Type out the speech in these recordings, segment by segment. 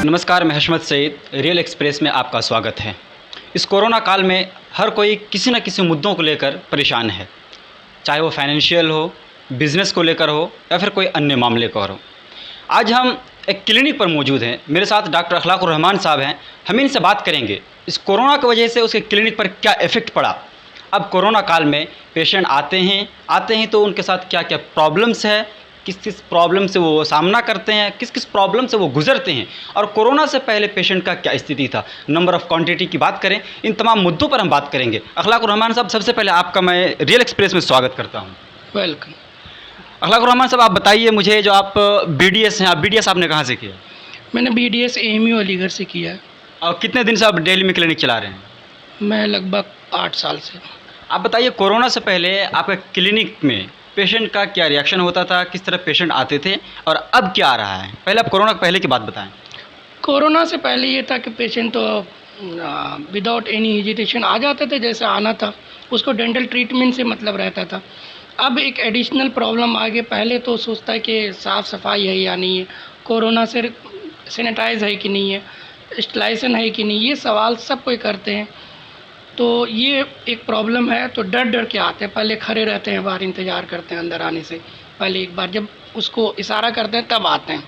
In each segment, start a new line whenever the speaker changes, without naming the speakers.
नमस्कार, मैं हशमत Saeed, real express में आपका स्वागत है। इस कोरोना काल में हर कोई किसी न किसी मुद्दों को लेकर परेशान है, चाहे वो फाइनेंशियल हो, बिज़नेस को लेकर हो या फिर कोई अन्य मामले को हो। आज हम एक क्लिनिक पर मौजूद हैं। मेरे साथ डॉक्टर अखलाकुर रहमान साहब हैं। हम इनसे बात करेंगे इस कोरोना की वजह से उसके क्लिनिक पर क्या इफ़ेक्ट पड़ा। अब कोरोना काल में पेशेंट आते हैं तो उनके साथ क्या क्या प्रॉब्लम्स है, किस किस प्रॉब्लम से वो सामना करते हैं, किस किस प्रॉब्लम से वो गुजरते हैं, और कोरोना से पहले पेशेंट का क्या स्थिति था, नंबर ऑफ़ क्वांटिटी की बात करें, इन तमाम मुद्दों पर हम बात करेंगे। अखलाकुर रहमान साहब, सबसे पहले आपका मैं रियल एक्सप्रेस में स्वागत करता हूँ।
वेलकम।
अखलाकुर रहमान साहब, आप बताइए मुझे, जो आप BDS हैं, आप BDS आपने कहाँ से किया?
मैंने BDS AMU अलीगढ़ से किया है।
और कितने दिन से आप दिल्ली में क्लिनिक चला रहे हैं?
मैं लगभग 8 साल से।
आप बताइए, कोरोना से पहले आपके क्लिनिक में पेशेंट का क्या रिएक्शन होता था, किस तरह पेशेंट आते थे, और अब क्या आ रहा है? पहले आप कोरोना के पहले की बात बताएं।
कोरोना से पहले ये था कि पेशेंट तो विदाउट एनी हेजिटेशन आ जाते थे, जैसे आना था, उसको डेंटल ट्रीटमेंट से मतलब रहता था। अब एक एडिशनल प्रॉब्लम आ गई। पहले तो सोचता है कि साफ़ सफाई है या नहीं है, कोरोना से सैनिटाइज है कि नहीं है, स्टलाइजेशन है कि नहीं, ये सवाल सब कोई करते हैं। तो ये एक प्रॉब्लम है। तो डर डर के आते हैं, पहले खड़े रहते हैं, बाहर इंतज़ार करते हैं अंदर आने से पहले। एक बार जब उसको इशारा करते हैं तब आते हैं।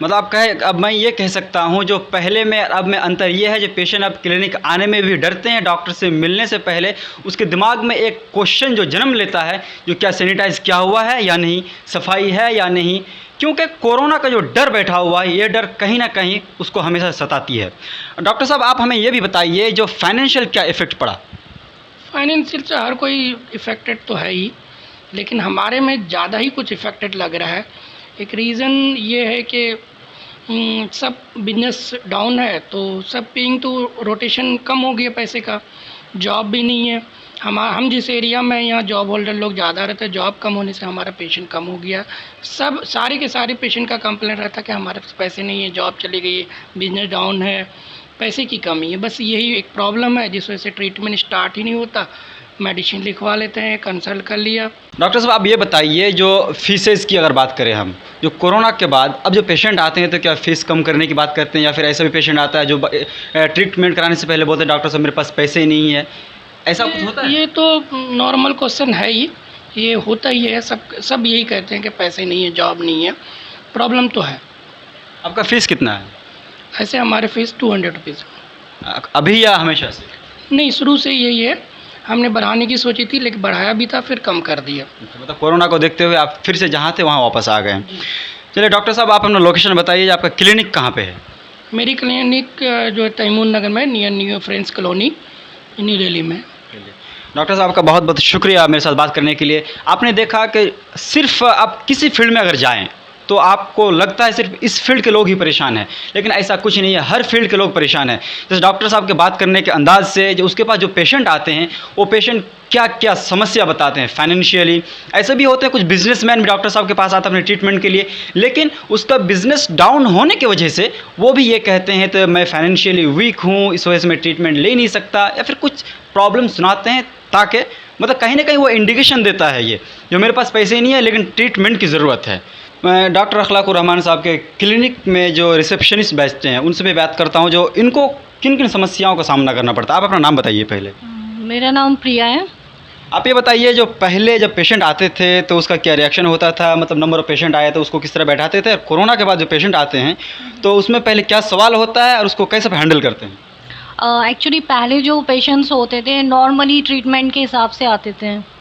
मतलब आप कहें, अब मैं ये कह सकता हूँ जो पहले में अब में अंतर ये है, जो पेशेंट अब क्लिनिक आने में भी डरते हैं, डॉक्टर से मिलने से पहले उसके दिमाग में एक क्वेश्चन जो जन्म लेता है, जो क्या सैनिटाइज किया हुआ है या नहीं, सफाई है या नहीं, क्योंकि कोरोना का जो डर बैठा हुआ है, ये डर कहीं ना कहीं उसको हमेशा सताती है। डॉक्टर साहब, आप हमें ये भी बताइए, जो फाइनेंशियल क्या इफ़ेक्ट पड़ा?
फाइनेंशियल से हर कोई इफ़ेक्टेड तो है ही, लेकिन हमारे में ज़्यादा ही कुछ इफ़ेक्टेड लग रहा है। एक रीज़न ये है कि सब बिजनेस डाउन है, तो सब पेइंग तो रोटेशन कम हो गया पैसे का, जॉब भी नहीं है। हम जिस एरिया में, यहाँ जॉब होल्डर लोग ज़्यादा रहते हैं, जॉब कम होने से हमारा पेशेंट कम हो गया। सब सारे के सारे पेशेंट का कंप्लेंट रहता है कि हमारे पास पैसे नहीं है, जॉब चली गई है, बिजनेस डाउन है, पैसे की कमी है। बस यही एक प्रॉब्लम है जिस वजह से ट्रीटमेंट स्टार्ट ही नहीं होता। मेडिसिन लिखवा लेते हैं, कंसल्ट कर लिया।
डॉक्टर साहब, आप ये बताइए, जो फीसेस की अगर बात करें हम, जो कोरोना के बाद अब जो पेशेंट आते हैं तो क्या फ़ीस कम करने की बात करते हैं, या फिर ऐसा भी पेशेंट आता है जो ट्रीटमेंट कराने से पहले बोलते हैं डॉक्टर साहब मेरे पास पैसे ही नहीं है, ऐसा कुछ होता है?
ये तो नॉर्मल क्वेश्चन है ही, ये होता ही है। सब यही कहते हैं कि पैसे नहीं है, जॉब नहीं है, प्रॉब्लम तो है।
आपका फ़ीस कितना है?
ऐसे हमारे फीस 200 रुपीज़।
अभी या हमेशा से?
नहीं, शुरू से यही है। हमने बढ़ाने की सोची थी, लेकिन बढ़ाया भी था, फिर कम कर दिया।
मतलब कोरोना को देखते हुए आप फिर से जहाँ थे वहाँ वापस आ गए। चलिए डॉक्टर साहब, आप अपना लोकेशन बताइए, आपका क्लिनिक कहाँ पे है?
मेरी क्लिनिक जो है तैमूर नगर में, near new friends colony, new Delhi में।
डॉक्टर साहब का बहुत बहुत शुक्रिया मेरे साथ बात करने के लिए। आपने देखा कि सिर्फ आप किसी फील्ड में अगर जाएं तो आपको लगता है सिर्फ इस फील्ड के लोग ही परेशान हैं, लेकिन ऐसा कुछ नहीं है, हर फील्ड के लोग परेशान हैं। जैसे डॉक्टर साहब के बात करने के अंदाज से, जो उसके पास जो पेशेंट आते हैं, वो पेशेंट क्या क्या समस्या बताते हैं फाइनेंशियली। ऐसे भी होते हैं कुछ बिजनेसमैन भी डॉक्टर साहब के पास आते हैं अपने ट्रीटमेंट के लिए, लेकिन उसका बिजनेस डाउन होने की वजह से वो भी ये कहते हैं तो मैं फाइनेंशियली वीक हूँ, इस वजह से मैं ट्रीटमेंट ले नहीं सकता, या फिर कुछ प्रॉब्लम सुनाते हैं, ताकि मतलब कहीं ना कहीं वो इंडिकेशन देता है ये, जो मेरे पास पैसे ही नहीं है लेकिन ट्रीटमेंट की ज़रूरत है। मैं डॉक्टर अखलाकुर रहमान साहब के क्लिनिक में जो रिसेप्शनिस्ट बैठते हैं उनसे भी बात करता हूँ, जो इनको किन किन समस्याओं का सामना करना पड़ता है। आप अपना नाम बताइए पहले।
मेरा नाम प्रिया है।
आप ये बताइए, जो पहले जब पेशेंट आते थे तो उसका क्या रिएक्शन होता था, मतलब नंबर ऑफ़ पेशेंट आए तो उसको किस तरह बैठाते थे, और कोरोना के बाद जो पेशेंट आते हैं तो उसमें पहले क्या सवाल होता है और उसको कैसे हैंडल करते हैं?
एक्चुअली पहले जो पेशेंट्स होते थे नॉर्मली ट्रीटमेंट के हिसाब से आते थे,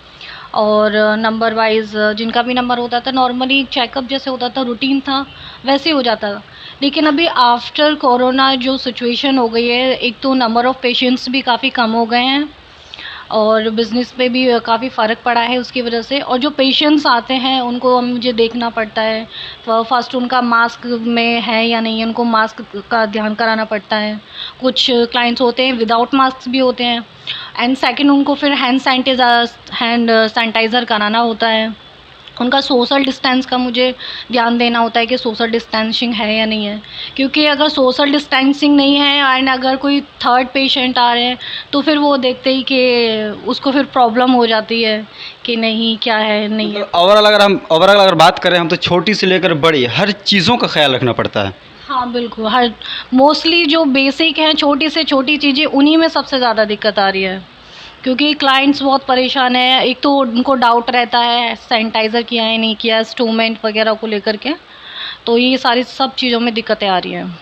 और नंबर वाइज जिनका भी नंबर होता था नॉर्मली चेकअप जैसे होता था, रूटीन था, वैसे हो जाता था। लेकिन अभी आफ्टर कोरोना जो सिचुएशन हो गई है, एक तो नंबर ऑफ़ पेशेंट्स भी काफ़ी कम हो गए हैं, और बिज़नेस पे भी काफ़ी फ़र्क पड़ा है उसकी वजह से। और जो पेशेंट्स आते हैं उनको मुझे देखना पड़ता है, फर्स्ट उनका मास्क में है या नहीं है, उनको मास्क का ध्यान कराना पड़ता है। कुछ क्लाइंट्स होते हैं विदाउट मास्क भी होते हैं, एंड सेकंड उनको फिर हैंड सैनिटाइज़र कराना होता है। उनका सोशल डिस्टेंस का मुझे ध्यान देना होता है कि सोशल डिस्टेंसिंग है या नहीं है, क्योंकि अगर सोशल डिस्टेंसिंग नहीं है एंड अगर कोई थर्ड पेशेंट आ रहे हैं तो फिर वो देखते ही कि उसको फिर प्रॉब्लम हो जाती है कि नहीं क्या है नहीं है।
ओवरऑल अगर बात करें हम, तो छोटी से लेकर बड़ी हर चीज़ों का ख्याल रखना पड़ता है।
हाँ, बिल्कुल। हर मोस्टली जो बेसिक हैं, छोटी से छोटी चीज़ें, उन्हीं में सबसे ज़्यादा दिक्कत आ रही है। क्योंकि क्लाइंट्स बहुत परेशान हैं। एक तो उनको डाउट रहता है सैनिटाइज़र किया है, नहीं किया, इंस्ट्रूमेंट वगैरह को लेकर के। तो ये सारी सब चीज़ों में दिक्कतें आ रही हैं।